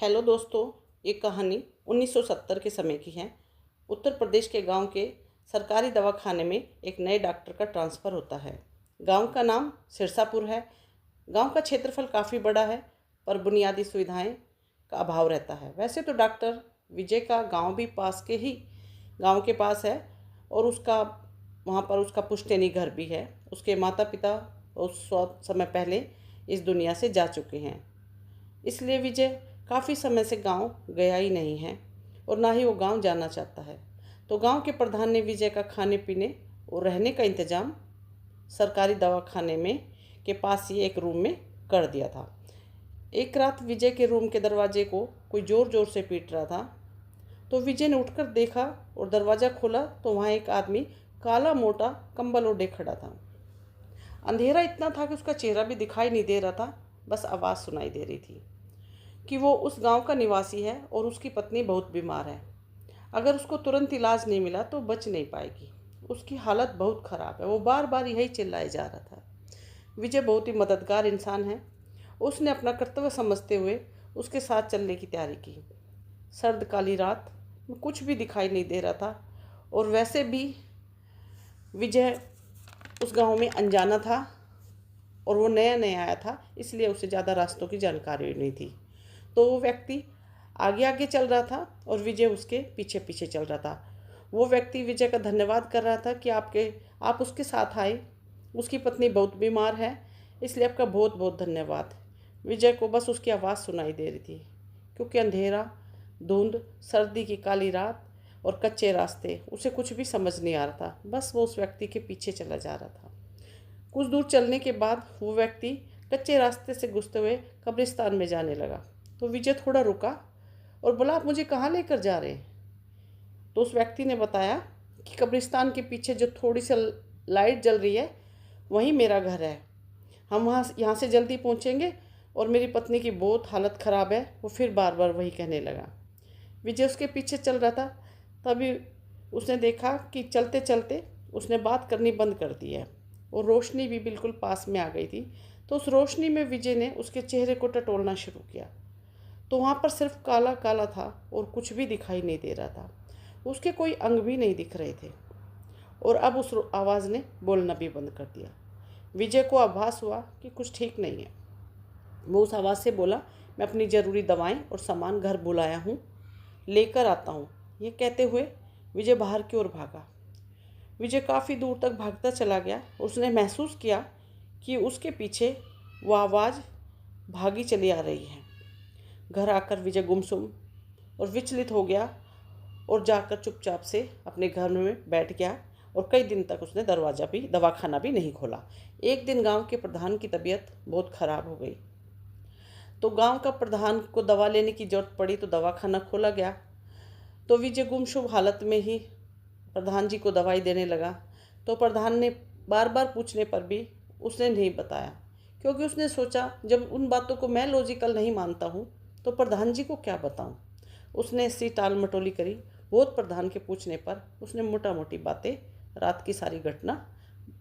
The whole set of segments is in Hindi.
हेलो दोस्तों, ये कहानी 1970 के समय की है। उत्तर प्रदेश के गांव के सरकारी दवाखाने में एक नए डॉक्टर का ट्रांसफ़र होता है। गांव का नाम सिरसापुर है। गांव का क्षेत्रफल काफ़ी बड़ा है, पर बुनियादी सुविधाएं का अभाव रहता है। वैसे तो डॉक्टर विजय का गांव भी पास के ही गांव के पास है और वहाँ पर उसका पुश्तैनी घर भी है। उसके माता पिता उस समय पहले इस दुनिया से जा चुके हैं, इसलिए विजय काफ़ी समय से गांव गया ही नहीं है और ना ही वो गांव जाना चाहता है। तो गांव के प्रधान ने विजय का खाने पीने और रहने का इंतज़ाम सरकारी दवाखाने में के पास ही एक रूम में कर दिया था। एक रात विजय के रूम के दरवाजे को कोई ज़ोर ज़ोर से पीट रहा था। तो विजय ने उठकर देखा और दरवाज़ा खोला तो वहाँ एक आदमी काला मोटा कंबल ओढ़े खड़ा था। अंधेरा इतना था कि उसका चेहरा भी दिखाई नहीं दे रहा था, बस आवाज़ सुनाई दे रही थी कि वो उस गांव का निवासी है और उसकी पत्नी बहुत बीमार है। अगर उसको तुरंत इलाज नहीं मिला तो बच नहीं पाएगी। उसकी हालत बहुत ख़राब है। वो बार बार यही चिल्लाए जा रहा था। विजय बहुत ही मददगार इंसान है। उसने अपना कर्तव्य समझते हुए उसके साथ चलने की तैयारी की। सर्द काली रात में कुछ भी दिखाई नहीं दे रहा था और वैसे भी विजय उस गांव में अनजाना था और वो नया नया आया था, इसलिए उसे ज़्यादा रास्तों की जानकारी नहीं थी। तो वो व्यक्ति आगे आगे चल रहा था और विजय उसके पीछे पीछे चल रहा था। वो व्यक्ति विजय का धन्यवाद कर रहा था कि आप उसके साथ आए। उसकी पत्नी बहुत बीमार है, इसलिए आपका बहुत बहुत धन्यवाद। विजय को बस उसकी आवाज़ सुनाई दे रही थी, क्योंकि अंधेरा, धुंध, सर्दी की काली रात और कच्चे रास्ते, उसे कुछ भी समझ नहीं आ रहा था। बस वो उस व्यक्ति के पीछे चला जा रहा था। कुछ दूर चलने के बाद वो व्यक्ति कच्चे रास्ते से घुसते हुए कब्रिस्तान में जाने लगा। तो विजय थोड़ा रुका और बोला, आप मुझे कहाँ लेकर जा रहे हैं? तो उस व्यक्ति ने बताया कि कब्रिस्तान के पीछे जो थोड़ी सी लाइट जल रही है, वहीं मेरा घर है। हम यहाँ से जल्दी पहुँचेंगे और मेरी पत्नी की बहुत हालत ख़राब है। वो फिर बार बार वही कहने लगा। विजय उसके पीछे चल रहा था। तभी उसने देखा कि चलते चलते उसने बात करनी बंद कर दी है और रोशनी भी बिल्कुल पास में आ गई थी। तो उस रोशनी में विजय ने उसके चेहरे को टटोलना शुरू किया। तो वहाँ पर सिर्फ काला काला था और कुछ भी दिखाई नहीं दे रहा था। उसके कोई अंग भी नहीं दिख रहे थे और अब उस आवाज़ ने बोलना भी बंद कर दिया। विजय को आभास हुआ कि कुछ ठीक नहीं है। वो उस आवाज़ से बोला, मैं अपनी ज़रूरी दवाएं और सामान घर बुलाया हूँ, लेकर आता हूँ। ये कहते हुए विजय बाहर की ओर भागा। विजय काफ़ी दूर तक भागता चला गया। उसने महसूस किया कि उसके पीछे वो आवाज़ भागी चली आ रही है। घर आकर विजय गुमसुम और विचलित हो गया और जाकर चुपचाप से अपने घर में बैठ गया और कई दिन तक उसने दवाखाना भी नहीं खोला। एक दिन गांव के प्रधान की तबीयत बहुत ख़राब हो गई, तो गांव का प्रधान को दवा लेने की ज़रूरत पड़ी, तो दवाखाना खोला गया। तो विजय गुमसुम हालत में ही प्रधान जी को दवाई देने लगा। तो प्रधान ने बार बार पूछने पर भी उसने नहीं बताया, क्योंकि उसने सोचा जब उन बातों को मैं लॉजिकल नहीं मानता हूँ तो प्रधान जी को क्या बताऊँ। उसने ऐसी टाल मटोली करी। बहुत प्रधान के पूछने पर उसने मोटा मोटी बातें, रात की सारी घटना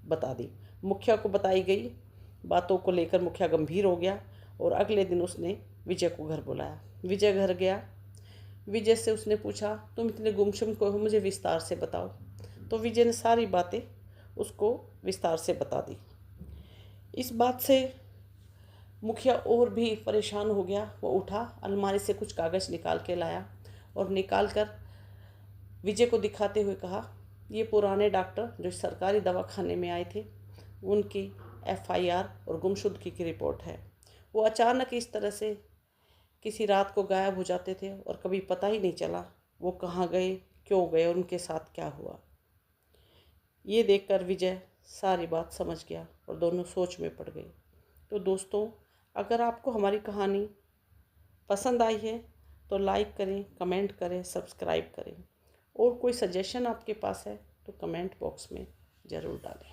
बता दी। मुखिया को बताई गई बातों को लेकर मुखिया गंभीर हो गया और अगले दिन उसने विजय को घर बुलाया। विजय घर गया। विजय से उसने पूछा, तुम इतने गुमसुम को हो, मुझे विस्तार से बताओ। तो विजय ने सारी बातें उसको विस्तार से बता दी। इस बात से मुखिया और भी परेशान हो गया। वो उठा, अलमारी से कुछ कागज़ निकाल के लाया और निकाल कर विजय को दिखाते हुए कहा, ये पुराने डॉक्टर जो सरकारी दवाखाने में आए थे, उनकी FIR और गुमशुदगी की रिपोर्ट है। वो अचानक इस तरह से किसी रात को गायब हो जाते थे और कभी पता ही नहीं चला वो कहाँ गए, क्यों गए और उनके साथ क्या हुआ। ये देखकर विजय सारी बात समझ गया और दोनों सोच में पड़ गए। तो दोस्तों, अगर आपको हमारी कहानी पसंद आई है तो लाइक करें, कमेंट करें, सब्सक्राइब करें और कोई सजेशन आपके पास है तो कमेंट बॉक्स में ज़रूर डालें।